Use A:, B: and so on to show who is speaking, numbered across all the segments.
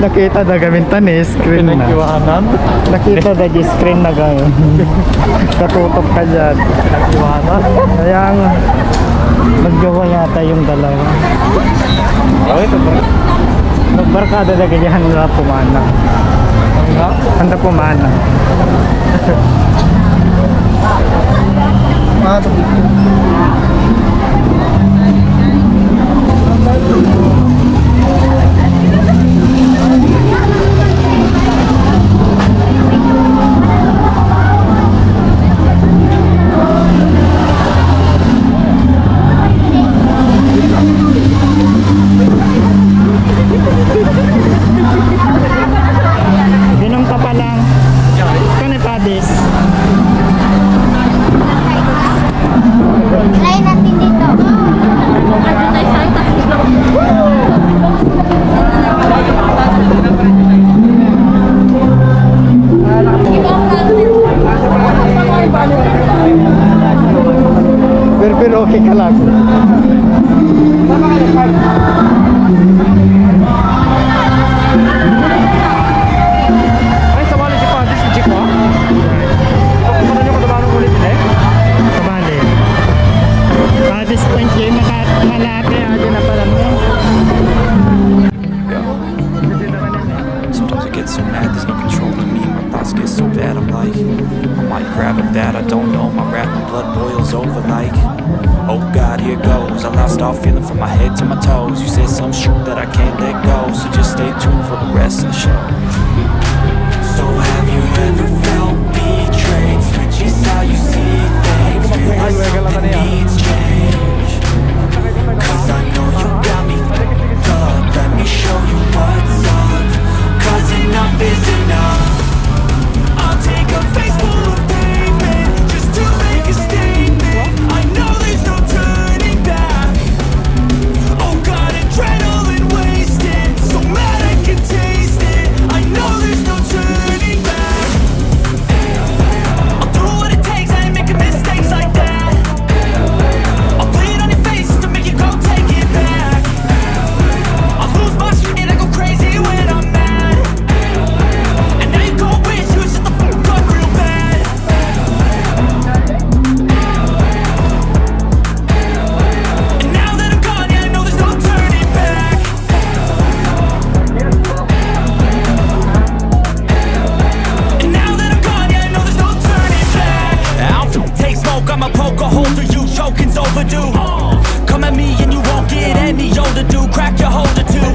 A: Nakita na gamintan eh, screen na.
B: Pinag-iwanan.
A: Nakita na di screen na gano'n. Katutok ka dyan.
B: Pinag-iwanan.
A: Kaya nga, magjowa yata yung dalawa.
B: Oh, ito ba?
A: Magbarkada na ganyan handa pumana. Handa pumana. Binom ka pa lang. Kanipades.
C: Lain natin dito.
A: Pero okay ka lang.
B: Ay, sabali si Padis, si Chico ha? Pagpunta nyo katabanong ulit eh?
A: Kabali. At this point, yung malate agad na pala mo.
D: Sometimes I get so mad, there's no controlling me. My thoughts get so bad, I might grab a bat, I don't know. My wrath, my blood boils over like, oh God, here goes. I lost all feeling from my head to my toes. You said some shit that I can't let go, so just stay tuned for the rest of the show. So have you ever felt betrayed? Switch is how you see things. Fear something needs change. Cause I know you got me f***ed up. Let me show you what's up. Cause enough is enough. I'll take a face full of pavement just to make a statement. I know there's no turning back. Oh God, adrenaline wasted, so mad I can taste it. I know there's no turning back. I'll do what it takes, I ain't making mistakes like that. I'll play it on your face to make you go take it back. I'll lose my shit and I go crazy when I'm mad. And now you go wish you shut the fuck up real bad. And now that I'm gone, yeah, I know there's no turning back. And now that I'm gone, yeah, I know there's no turning back. I'll take smoke, I'ma poke a hole through you, choking's overdue. Come at me and you won't get any older, dude. Crack your holder too.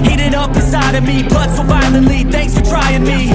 D: Heating up inside of me, blood so violently. Thanks for trying me.